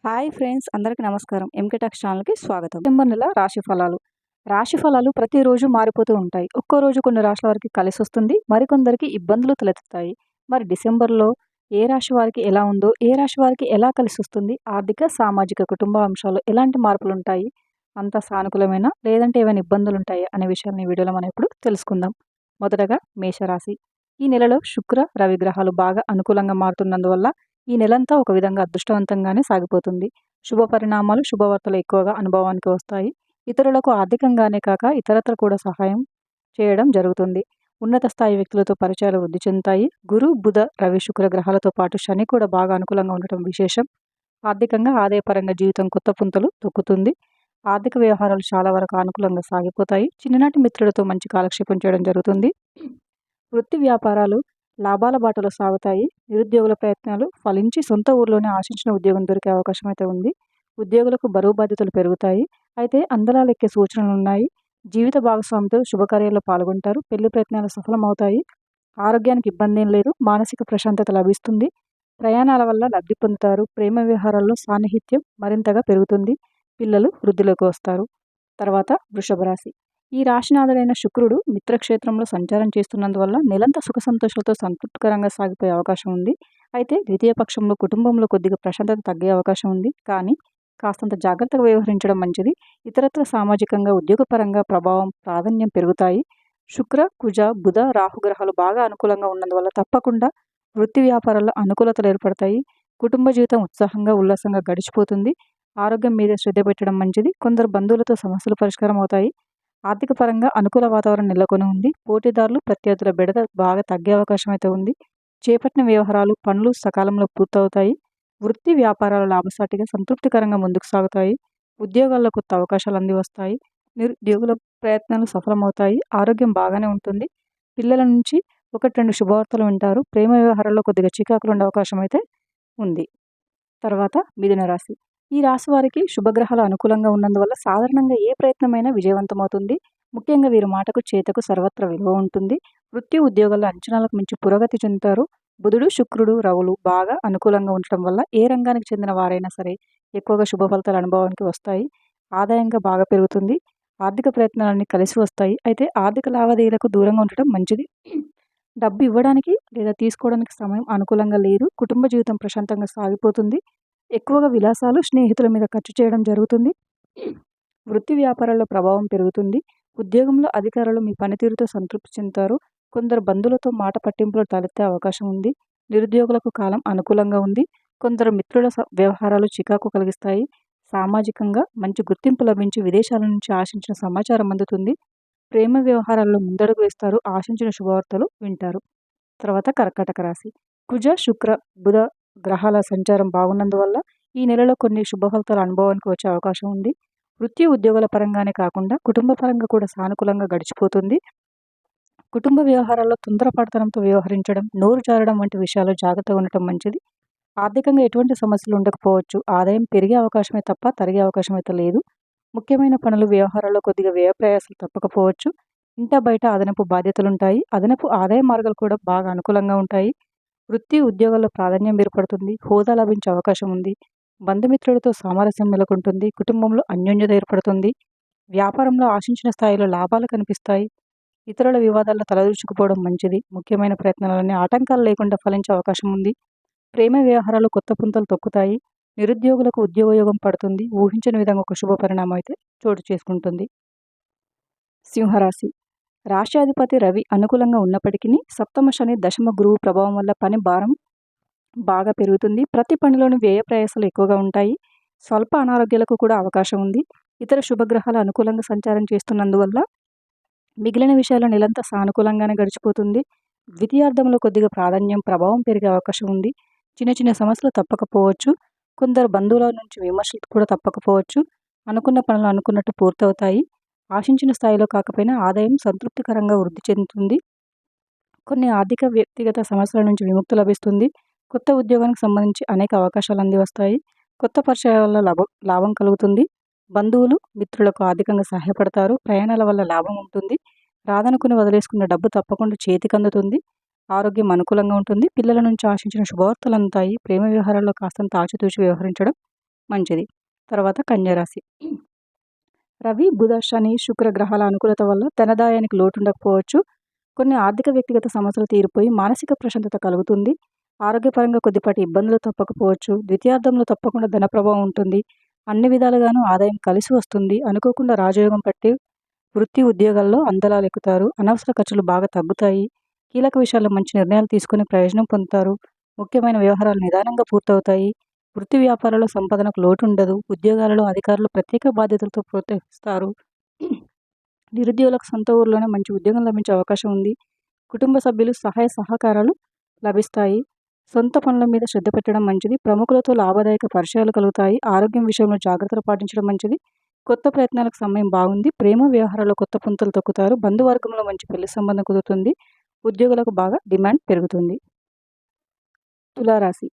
Hi friends, అందరికీ నమస్కారం. MK talks ఛానల్కి స్వాగతం. డిసెంబర్ నెల రాశి ఫలాలు. రాశి ఫలాలు ప్రతిరోజు మారిపోతూ ఉంటాయి. ఒక్కో రోజు కొన్ని రాశుల వారికి కలిసి వస్తుంది, మరికొందరికి ఇబ్బందులు తలెత్తుతాయి. మరి డిసెంబర్లో ఏ రాశి వారికి ఎలా ఉందో, ఏ రాశి వారికి ఎలా కలిసి వస్తుంది, ఆర్థిక సామాజిక కుటుంబ అంశాలు ఎలాంటి మార్పులు ఉంటాయి, అంత సానుకూలమైన లేదంటే ఏమైనా ఇబ్బందులు ఉంటాయి అనే విషయాన్ని ఈ వీడియోలో మనం ఇప్పుడు తెలుసుకుందాం. మొదటగా మేషరాశి. ఈ నెలలో శుక్ర రవి గ్రహాలు బాగా అనుకూలంగా మారుతున్నందువల్ల ఈ నెలంతా ఒక విధంగా అదృష్టవంతంగానే సాగిపోతుంది. శుభ పరిణామాలు, శుభవార్తలు ఎక్కువగా అనుభవానికి వస్తాయి. ఇతరులకు ఆర్థికంగానే కాక ఇతరత్ర కూడా సహాయం చేయడం జరుగుతుంది. ఉన్నత స్థాయి వ్యక్తులతో పరిచయాలు వృద్ధి చెందుతాయి. గురు బుధ రవి శుక్ర గ్రహాలతో పాటు శని కూడా బాగా అనుకూలంగా ఉండటం విశేషం. ఆర్థికంగా ఆదాయపరంగా జీవితం కొత్త పుంతలు తొక్కుతుంది. ఆర్థిక వ్యవహారాలు చాలా వరకు అనుకూలంగా సాగిపోతాయి. చిన్ననాటి మిత్రులతో మంచి కాలక్షేపం చేయడం జరుగుతుంది. వృత్తి వ్యాపారాలు లాభాల బాటలో సాగుతాయి. నిరుద్యోగుల ప్రయత్నాలు ఫలించి సొంత ఊర్లోనే ఆశించిన ఉద్యోగం దొరికే అవకాశం అయితే ఉంది. ఉద్యోగులకు బరువు బాధ్యతలు పెరుగుతాయి. అయితే అందలాలెక్కే సూచనలు ఉన్నాయి. జీవిత భాగస్వామితో శుభకార్యాల్లో పాల్గొంటారు. పెళ్లి ప్రయత్నాలు సఫలమవుతాయి. ఆరోగ్యానికి ఇబ్బంది ఏం లేదు. మానసిక ప్రశాంతత లభిస్తుంది. ప్రయాణాల వల్ల లబ్ధి పొందుతారు. ప్రేమ వ్యవహారాల్లో సాన్నిహిత్యం మరింతగా పెరుగుతుంది. పిల్లలు వృద్ధిలోకి వస్తారు. తర్వాత వృషభ రాశి. ఈ రాశినాథుడైన శుక్రుడు మిత్రక్షేత్రంలో సంచారం చేస్తున్నందువల్ల నెలంతా సుఖ సంతోషాలతో సంతృప్తికరంగా సాగిపోయే అవకాశం ఉంది. అయితే ద్వితీయ పక్షంలో కుటుంబంలో కొద్దిగా ప్రశాంతత తగ్గే అవకాశం ఉంది. కానీ కాస్తంత జాగ్రత్తగా వ్యవహరించడం మంచిది. ఇతరత్ర సామాజికంగా ఉద్యోగపరంగా ప్రభావం ప్రాధాన్యం పెరుగుతాయి. శుక్ర కుజ బుధ రాహు గ్రహాలు బాగా అనుకూలంగా ఉన్నందువల్ల తప్పకుండా వృత్తి వ్యాపారాల్లో అనుకూలతలు ఏర్పడతాయి. కుటుంబ జీవితం ఉత్సాహంగా ఉల్లాసంగా గడిచిపోతుంది. ఆరోగ్యం మీద శ్రద్ధ పెట్టడం మంచిది. కొందరు బంధువులతో సమస్యలు పరిష్కారం అవుతాయి. ఆర్థిక పరంగా అనుకూల వాతావరణం నెలకొని ఉంది. పోటీదారులు ప్రత్యర్థుల బెడద బాగా తగ్గే అవకాశం అయితే ఉంది. చేపట్టిన వ్యవహారాలు పనులు సకాలంలో పూర్తవుతాయి. వృత్తి వ్యాపారాలు లాభసాటిగా సంతృప్తికరంగా ముందుకు సాగుతాయి. ఉద్యోగాల్లో కొత్త అవకాశాలు అంది వస్తాయి. నిరుద్యోగుల ప్రయత్నాలు సఫలమవుతాయి. ఆరోగ్యం బాగానే ఉంటుంది. పిల్లల నుంచి 1-2 శుభవార్తలు వింటారు. ప్రేమ వ్యవహారాల్లో కొద్దిగా చికాకులు ఉండే అవకాశం అయితే ఉంది. తర్వాత మిథున రాశి. ఈ రాశి వారికి శుభగ్రహాలు అనుకూలంగా ఉన్నందువల్ల సాధారణంగా ఏ ప్రయత్నమైనా విజయవంతమవుతుంది. ముఖ్యంగా వీరి మాటకు చేతకు సర్వత్ర విలువ ఉంటుంది. వృత్తి ఉద్యోగాల్లో అంచనాలకు మించి పురోగతి చెందుతారు. బుధుడు శుక్రుడు రవులు బాగా అనుకూలంగా ఉండటం వల్ల ఏ రంగానికి చెందిన వారైనా సరే ఎక్కువగా శుభ ఫలితాలు అనుభవానికి వస్తాయి. ఆదాయంగా బాగా పెరుగుతుంది. ఆర్థిక ప్రయత్నాలన్నీ కలిసి వస్తాయి. అయితే ఆర్థిక లావాదేవీలకు దూరంగా ఉండటం మంచిది. డబ్బు ఇవ్వడానికి లేదా తీసుకోవడానికి సమయం అనుకూలంగా లేదు. కుటుంబ జీవితం ప్రశాంతంగా సాగిపోతుంది. ఎక్కువగా విలాసాలు స్నేహితుల మీద ఖర్చు చేయడం జరుగుతుంది. వృత్తి వ్యాపారాల్లో ప్రభావం పెరుగుతుంది. ఉద్యోగంలో అధికారులు మీ పనితీరుతో సంతృప్తి చెందుతారు. కొందరు బంధువులతో మాట పట్టింపులు తలెత్తే అవకాశం ఉంది. నిరుద్యోగులకు కాలం అనుకూలంగా ఉంది. కొందరు మిత్రుల వ్యవహారాలు చికాకు కలిగిస్తాయి. సామాజికంగా మంచి గుర్తింపు లభించి విదేశాల నుంచి ఆశించిన సమాచారం అందుతుంది. ప్రేమ వ్యవహారాల్లో ముందడుగు వేస్తారు. ఆశించిన శుభవార్తలు వింటారు. తర్వాత కర్కాటక రాశి. కుజ శుక్ర బుధ గ్రహాల సంచారం బాగున్నందువల్ల ఈ నెలలో కొన్ని శుభ ఫలితాల అనుభవానికి వచ్చే అవకాశం ఉంది. వృత్తి ఉద్యోగాల పరంగానే కాకుండా కుటుంబ పరంగా కూడా సానుకూలంగా గడిచిపోతుంది. కుటుంబ వ్యవహారాల్లో తొందరపాటుతనంతో వ్యవహరించడం, నోరు జారడం వంటి విషయాల్లో జాగ్రత్తగా ఉండటం మంచిది. ఆర్థికంగా ఎటువంటి సమస్యలు ఉండకపోవచ్చు. ఆదాయం పెరిగే అవకాశమే తప్ప తరిగే అవకాశం అయితే లేదు. ముఖ్యమైన పనులు వ్యవహారాల్లో కొద్దిగా వ్యయ ప్రయాసాలు తప్పకపోవచ్చు. ఇంట బయట అదనపు బాధ్యతలుంటాయి. అదనపు ఆదాయ మార్గాలు కూడా బాగా అనుకూలంగా ఉంటాయి. వృత్తి ఉద్యోగాల్లో ప్రాధాన్యం ఏర్పడుతుంది. హోదా లభించే అవకాశం ఉంది. బంధుమిత్రులతో సామరస్యం నెలకొంటుంది. కుటుంబంలో అన్యోన్యత ఏర్పడుతుంది. వ్యాపారంలో ఆశించిన స్థాయిలో లాభాలు కనిపిస్తాయి. ఇతరుల వివాదాల్లో తలదూర్చుకుపోవడం మంచిది. ముఖ్యమైన ప్రయత్నాలన్నీ ఆటంకాలు లేకుండా ఫలించే అవకాశం ఉంది. ప్రేమ వ్యవహారాలు కొత్త పుంతలు తొక్కుతాయి. నిరుద్యోగులకు ఉద్యోగయోగం పడుతుంది. ఊహించని విధంగా ఒక శుభ పరిణామం అయితే చోటు చేసుకుంటుంది. సింహరాశి. రాశ్యాధిపతి రవి అనుకూలంగా ఉన్నప్పటికీ సప్తమ శని దశమ గురువు ప్రభావం వల్ల పని భారం బాగా పెరుగుతుంది. ప్రతి పనిలోనూ వ్యయ ప్రయాసాలు ఎక్కువగా ఉంటాయి. స్వల్ప అనారోగ్యాలకు కూడా అవకాశం ఉంది. ఇతర శుభగ్రహాలు అనుకూలంగా సంచారం చేస్తున్నందువల్ల మిగిలిన విషయాల్లో నెలంతా సానుకూలంగానే గడిచిపోతుంది. ద్వితీయార్థంలో కొద్దిగా ప్రాధాన్యం ప్రభావం పెరిగే అవకాశం ఉంది. చిన్న చిన్న సమస్యలు తప్పకపోవచ్చు. కొందరు బంధువుల నుంచి విమర్శలు కూడా తప్పకపోవచ్చు. అనుకున్న పనులు అనుకున్నట్టు పూర్తవుతాయి. ఆశించిన స్థాయిలో కాకపోయినా ఆదాయం సంతృప్తికరంగా వృద్ధి చెందుతుంది. కొన్ని ఆర్థిక వ్యక్తిగత సమస్యల నుంచి విముక్తి లభిస్తుంది. కొత్త ఉద్యోగానికి సంబంధించి అనేక అవకాశాలు అంది వస్తాయి. కొత్త పరిచయాల వల్ల లాభం కలుగుతుంది. బంధువులు మిత్రులకు ఆర్థికంగా సహాయపడతారు. ప్రయాణాల వల్ల లాభం ఉంటుంది. రాదనుకుని వదిలేసుకున్న డబ్బు తప్పకుండా చేతికి అందుతుంది. ఆరోగ్యం అనుకూలంగా ఉంటుంది. పిల్లల నుంచి ఆశించిన శుభవార్తలు అందుతాయి. ప్రేమ వ్యవహారాల్లో కాస్తంత ఆచితూచి వ్యవహరించడం మంచిది. తర్వాత కన్యరాశి. రవి, బుధ, శని, శుక్ర గ్రహాల అనుకూలత వల్ల ధనదాయానికి లోటు ఉండకపోవచ్చు. కొన్ని ఆర్థిక వ్యక్తిగత సమస్యలు తీరిపోయి మానసిక ప్రశాంతత కలుగుతుంది. ఆరోగ్యపరంగా కొద్దిపాటి ఇబ్బందులు తప్పకపోవచ్చు. ద్వితీయార్థంలో తప్పకుండా ధన ప్రభావం ఉంటుంది. అన్ని విధాలుగాను ఆదాయం కలిసి వస్తుంది. అనుకోకుండా రాజయోగం పట్టి వృత్తి ఉద్యోగాల్లో అందలాలు ఎక్కుతారు. అనవసర ఖర్చులు బాగా తగ్గుతాయి. కీలక విషయాల్లో మంచి నిర్ణయాలు తీసుకొని ప్రయోజనం పొందుతారు. ముఖ్యమైన వ్యవహారాలు నిదానంగా పూర్తవుతాయి. వృత్తి వ్యాపారాల్లో సంపాదనకు లోటు ఉండదు. ఉద్యోగాలలో అధికారులు ప్రత్యేక బాధ్యతలతో ప్రోత్సహిస్తారు. నిరుద్యోగులకు సొంత ఊరిలోనే మంచి ఉద్యోగం లభించే అవకాశం ఉంది. కుటుంబ సభ్యులు సహాయ సహకారాలు లభిస్తాయి. సొంత పనుల మీద శ్రద్ధ పెట్టడం మంచిది. ప్రముఖులతో లాభదాయక పరిచయాలు కలుగుతాయి. ఆరోగ్యం విషయంలో జాగ్రత్తలు పాటించడం మంచిది. కొత్త ప్రయత్నాలకు సమయం బాగుంది. ప్రేమ వ్యవహారాల్లో కొత్త పుంతలు తొక్కుతారు. బంధువర్గంలో మంచి పెళ్లి సంబంధం కుదురుతుంది. ఉద్యోగులకు బాగా డిమాండ్ పెరుగుతుంది. తులారాశి.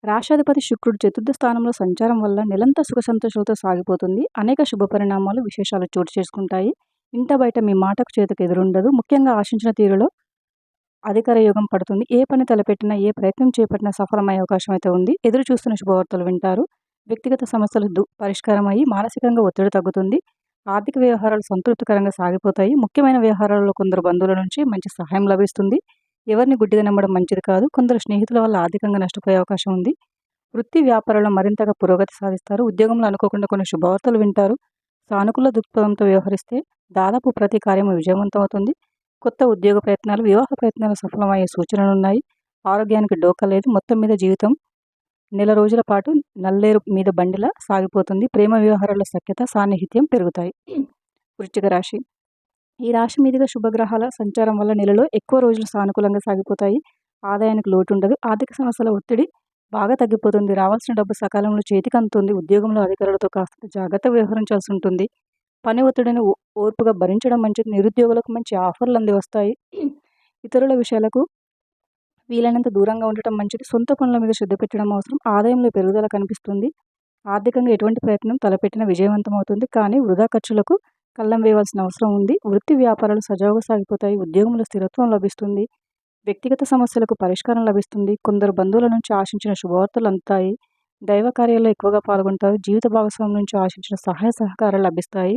రాశాధిపతి శుక్రుడు చతుర్థ స్థానంలో సంచారం వల్ల నెలంతా సుఖ సంతోషాలతో సాగిపోతుంది. అనేక శుభ పరిణామాలు, విశేషాలు చోటు చేసుకుంటాయి. ఇంట బయట మీ మాటకు చేతకు ఎదురుండదు. ముఖ్యంగా ఆశించిన తీరులో అధికార యోగం పడుతుంది. ఏ పని తలపెట్టినా, ఏ ప్రయత్నం చేపట్టినా సఫలమయ్యే అవకాశం అయితే ఉంది. ఎదురు చూస్తున్న శుభవార్తలు వింటారు. వ్యక్తిగత సమస్యలు పరిష్కారం అయ్యి మానసికంగా ఒత్తిడి తగ్గుతుంది. ఆర్థిక వ్యవహారాలు సంతృప్తికరంగా సాగిపోతాయి. ముఖ్యమైన వ్యవహారాల్లో కొందరు బంధువుల నుంచి మంచి సహాయం లభిస్తుంది. ఎవరిని గుడ్డిగా నమ్మడం మంచిది కాదు. కొందరు స్నేహితుల వల్ల ఆర్థికంగా నష్టపోయే అవకాశం ఉంది. వృత్తి వ్యాపారాల్లో మరింతగా పురోగతి సాధిస్తారు. ఉద్యోగంలో అనుకోకుండా కొన్ని శుభవార్తలు వింటారు. సానుకూల దృక్పథంతో వ్యవహరిస్తే దాదాపు ప్రతి కార్యము విజయవంతం అవుతుంది. కొత్త ఉద్యోగ ప్రయత్నాలు, వివాహ ప్రయత్నాలు సఫలమయ్యే సూచనలున్నాయి. ఆరోగ్యానికి డోకా లేదు. మొత్తం మీద జీవితం నెల రోజుల పాటు నల్లేరు మీద బండిలా సాగిపోతుంది. ప్రేమ వ్యవహారాల సఖ్యత, సాన్నిహిత్యం పెరుగుతాయి. వృశ్చిక రాశి. ఈ రాశి మీదుగా శుభగ్రహాల సంచారం వల్ల నెలలో ఎక్కువ రోజులు సానుకూలంగా సాగిపోతాయి. ఆదాయానికి లోటు ఉండదు. ఆర్థిక సమస్యల ఒత్తిడి బాగా తగ్గిపోతుంది. రావాల్సిన డబ్బు సకాలంలో చేతికి అందుతుంది. ఉద్యోగంలో అధికారులతో కాస్త జాగ్రత్తగా వ్యవహరించాల్సి ఉంటుంది. పని ఒత్తిడిని ఓర్పుగా భరించడం మంచిది. నిరుద్యోగులకు మంచి ఆఫర్లు అంది వస్తాయి. ఇతరుల విషయాలకు వీలైనంత దూరంగా ఉండటం మంచిది. సొంత పనుల మీద శ్రద్ధ పెట్టడం అవసరం. ఆదాయంలో పెరుగుదల కనిపిస్తుంది. ఆర్థికంగా ఎటువంటి ప్రయత్నం తలపెట్టినా విజయవంతం అవుతుంది. కానీ వృధా ఖర్చులకు కళ్ళం వేయవలసిన అవసరం ఉంది. వృత్తి వ్యాపారాలు సజావుగా సాగిపోతాయి. ఉద్యోగంలో స్థిరత్వం లభిస్తుంది. వ్యక్తిగత సమస్యలకు పరిష్కారం లభిస్తుంది. కొందరు బంధువుల నుంచి ఆశించిన శుభవార్తలు అందుతాయి. దైవ కార్యాల్లో ఎక్కువగా పాల్గొంటారు. జీవిత భాగస్వామి నుంచి ఆశించిన సహాయ సహకారాలు లభిస్తాయి.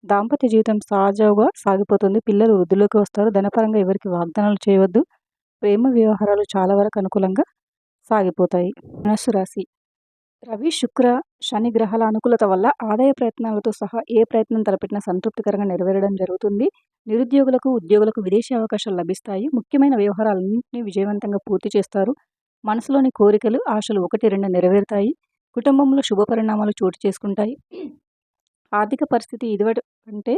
దాంపత్య జీవితం సహజంగా సాగిపోతుంది. పిల్లలు వృద్ధిలోకి వస్తారు. ధనపరంగా ఎవరికి వాగ్దానాలు చేయవద్దు. ప్రేమ వ్యవహారాలు చాలా వరకు అనుకూలంగా సాగిపోతాయి. ధనుస్సు రాశి. రవి, శుక్ర, శని గ్రహాల అనుకూలత వల్ల ఆదాయ ప్రయత్నాలతో సహా ఏ ప్రయత్నం తలపెట్టినా సంతృప్తికరంగా నెరవేరడం జరుగుతుంది. నిరుద్యోగులకు, ఉద్యోగులకు విదేశీ అవకాశాలు లభిస్తాయి. ముఖ్యమైన వ్యవహారాలన్నింటినీ విజయవంతంగా పూర్తి చేస్తారు. మనసులోని కోరికలు, ఆశలు 1-2 నెరవేరుతాయి. కుటుంబంలో శుభ పరిణామాలు చోటు చేసుకుంటాయి. ఆర్థిక పరిస్థితి ఇదివటి కంటే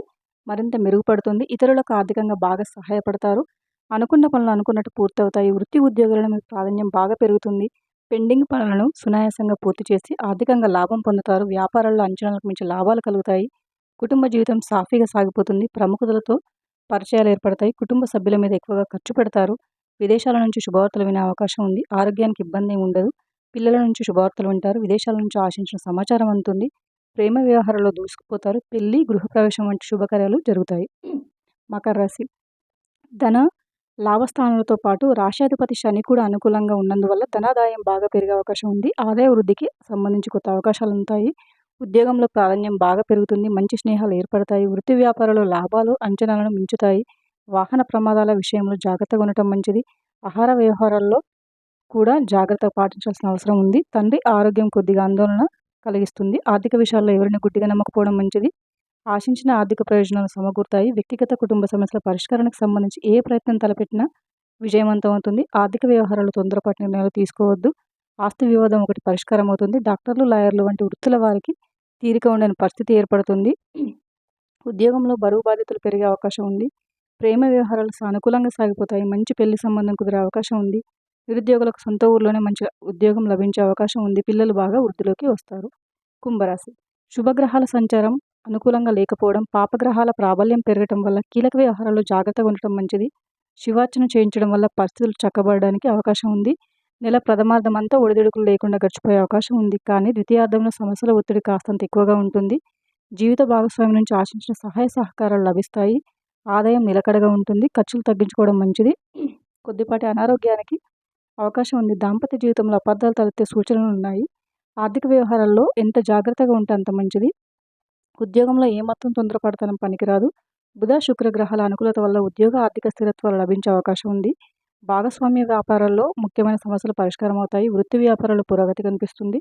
మరింత మెరుగుపడుతుంది. ఇతరులకు ఆర్థికంగా బాగా సహాయపడతారు. అనుకున్న పనులు అనుకున్నట్టు పూర్తవుతాయి. వృత్తి ఉద్యోగాలను మీ ప్రాధాన్యం బాగా పెరుగుతుంది. పెండింగ్ పనులను సునాయాసంగా పూర్తి చేసి ఆర్థికంగా లాభం పొందుతారు. వ్యాపారాల్లో అంచనాలకు మించి లాభాలు కలుగుతాయి. కుటుంబ జీవితం సాఫీగా సాగిపోతుంది. ప్రముఖులతో పరిచయాలు ఏర్పడతాయి. కుటుంబ సభ్యుల మీద ఎక్కువగా ఖర్చు పెడతారు. విదేశాల నుంచి శుభవార్తలు వినే అవకాశం ఉంది. ఆరోగ్యానికి ఇబ్బంది ఏమి ఉండదు. పిల్లల నుంచి శుభవార్తలు వింటారు. విదేశాల నుంచి ఆశించిన సమాచారం అందుతుంది. ప్రేమ వ్యవహారాల్లో దూసుకుపోతారు. పెళ్లి, గృహప్రవేశం వంటి శుభకార్యాలు జరుగుతాయి. మకర రాశి. ధన లాభస్థానాలతో పాటు రాశ్యాధిపతి శని కూడా అనుకూలంగా ఉన్నందువల్ల ధనాదాయం బాగా పెరిగే అవకాశం ఉంది. ఆదాయ వృద్ధికి సంబంధించి కొత్త అవకాశాలు ఉంటాయి. ఉద్యోగంలో ప్రాధాన్యం బాగా పెరుగుతుంది. మంచి స్నేహాలు ఏర్పడతాయి. వృత్తి వ్యాపారాల్లో లాభాలు అంచనాలను మించుతాయి. వాహన ప్రమాదాల విషయంలో జాగ్రత్తగా ఉండటం మంచిది. ఆహార వ్యవహారాల్లో కూడా జాగ్రత్త పాటించాల్సిన అవసరం ఉంది. తండ్రి ఆరోగ్యం కొద్దిగా ఆందోళన కలిగిస్తుంది. ఆర్థిక విషయాల్లో ఎవరిని గుడ్డిగా నమ్మకపోవడం మంచిది. ఆశించిన ఆర్థిక ప్రయోజనాలు సమకూరుతాయి. వ్యక్తిగత, కుటుంబ సమస్యల పరిష్కారానికి సంబంధించి ఏ ప్రయత్నం తలపెట్టినా విజయవంతం అవుతుంది. ఆర్థిక వ్యవహారాలు తొందరపాటు నిర్ణయాలు తీసుకోవద్దు. ఆస్తి వివాదం ఒకటి పరిష్కారం అవుతుంది. డాక్టర్లు, లాయర్లు వంటి వృత్తుల వారికి తీరిక ఉండని పరిస్థితి ఏర్పడుతుంది. ఉద్యోగంలో బరువు బాధ్యతలు పెరిగే అవకాశం ఉంది. ప్రేమ వ్యవహారాలు సానుకూలంగా సాగిపోతాయి. మంచి పెళ్లి సంబంధం కుదిరే అవకాశం ఉంది. నిరుద్యోగులకు సొంత ఊర్లోనే మంచి ఉద్యోగం లభించే అవకాశం ఉంది. పిల్లలు బాగా వృద్ధిలోకి వస్తారు. కుంభరాశి. శుభగ్రహాల సంచారం అనుకూలంగా లేకపోవడం, పాపగ్రహాల ప్రాబల్యం పెరగటం వల్ల కీలక వ్యవహారాల్లో జాగ్రత్తగా ఉండటం మంచిది. శివార్చన చేయించడం వల్ల పరిస్థితులు చక్కబడడానికి అవకాశం ఉంది. నెల ప్రథమార్థం అంతా ఒడిదుడుకులు లేకుండా గడిచిపోయే అవకాశం ఉంది. కానీ ద్వితీయార్థంలో సమస్యల ఒత్తిడి కాస్తంత ఎక్కువగా ఉంటుంది. జీవిత భాగస్వామి నుంచి ఆశించిన సహాయ సహకారాలు లభిస్తాయి. ఆదాయం నిలకడగా ఉంటుంది. ఖర్చులు తగ్గించుకోవడం మంచిది. కొద్దిపాటి అనారోగ్యానికి అవకాశం ఉంది. దాంపత్య జీవితంలో అపార్థాలు తలెత్తే సూచనలు ఉన్నాయి. ఆర్థిక వ్యవహారాల్లో ఎంత జాగ్రత్తగా ఉంటే అంత మంచిది. ఉద్యోగంలో ఏమాత్రం తొందరపడతనం పనికిరాదు. బుధ, శుక్ర గ్రహాల అనుకూలత వల్ల ఉద్యోగ, ఆర్థిక స్థిరత్వాలు లభించే అవకాశం ఉంది. భాగస్వామ్య వ్యాపారాల్లో ముఖ్యమైన సమస్యలు పరిష్కారం అవుతాయి. వృత్తి వ్యాపారాల్లో పురోగతి కనిపిస్తుంది.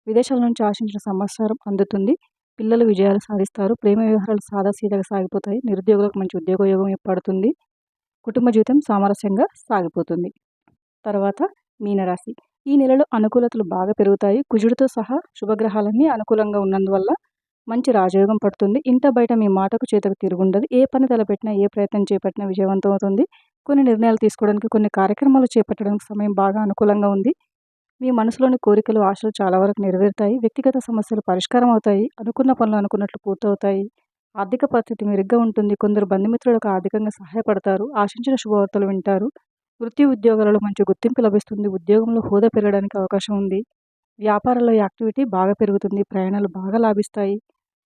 విదేశాల నుంచి ఆశించిన సమాచారం అందుతుంది. పిల్లలు విజయాలు సాధిస్తారు. ప్రేమ వ్యవహారాలు సాదాసీదాగా సాగిపోతాయి. నిరుద్యోగులకు మంచి ఉద్యోగయోగం ఏర్పడుతుంది. కుటుంబ జీవితం సామరస్యంగా సాగిపోతుంది. తర్వాత మీనరాశి. ఈ నెలలో అనుకూలతలు బాగా పెరుగుతాయి. కుజుడితో సహా శుభగ్రహాలన్నీ అనుకూలంగా ఉన్నందువల్ల మంచి రాజయోగం పడుతుంది. ఇంట బయట మీ మాటకు చేతకు తిరుగుండదు. ఏ పని తలపెట్టినా, ఏ ప్రయత్నం చేపట్టినా విజయవంతం అవుతుంది. కొన్ని నిర్ణయాలు తీసుకోవడానికి, కొన్ని కార్యక్రమాలు చేపట్టడానికి సమయం బాగా అనుకూలంగా ఉంది. మీ మనసులోని కోరికలు, ఆశలు చాలా వరకు నెరవేరుతాయి. వ్యక్తిగత సమస్యలు పరిష్కారం అవుతాయి. అనుకున్న పనులు అనుకున్నట్లు పూర్తవుతాయి. ఆర్థిక పరిస్థితి మెరుగ్గా ఉంటుంది. కొందరు బంధుమిత్రులకు ఆర్థికంగా సహాయపడతారు. ఆశించిన శుభవార్తలు వింటారు. వృత్తి ఉద్యోగాలలో మంచి గుర్తింపు లభిస్తుంది. ఉద్యోగంలో హోదా పెరగడానికి అవకాశం ఉంది. వ్యాపారంలో యాక్టివిటీ బాగా పెరుగుతుంది. ప్రయాణాలు బాగా లాభిస్తాయి.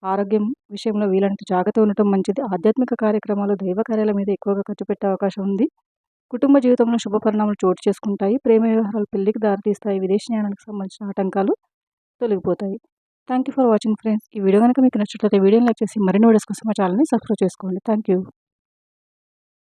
ఆరోగ్యం విషయంలో వీలైనంత జాగ్రత్త ఉండటం మంచిది. ఆధ్యాత్మిక కార్యక్రమాలు, దైవ కార్యాల మీద ఎక్కువగా ఖర్చు పెట్టే అవకాశం ఉంది. కుటుంబ జీవితంలో శుభ పరిణామాలు చోటు చేసుకుంటాయి. ప్రేమ వ్యవహారాలు పెళ్లికి దారితీస్తాయి. విదేశీ ప్రయాణానికి సంబంధించిన ఆటంకాలు తొలగిపోతాయి. Thank you for watching friends. ఈ వీడియో కనుక మీకు నచ్చినట్లయితే వీడియోని లైక్ చేసి మరిన్ని వీడియోస్ కోసం మా ఛానల్ని సబ్స్క్రైబ్ చేసుకోండి. Thank you.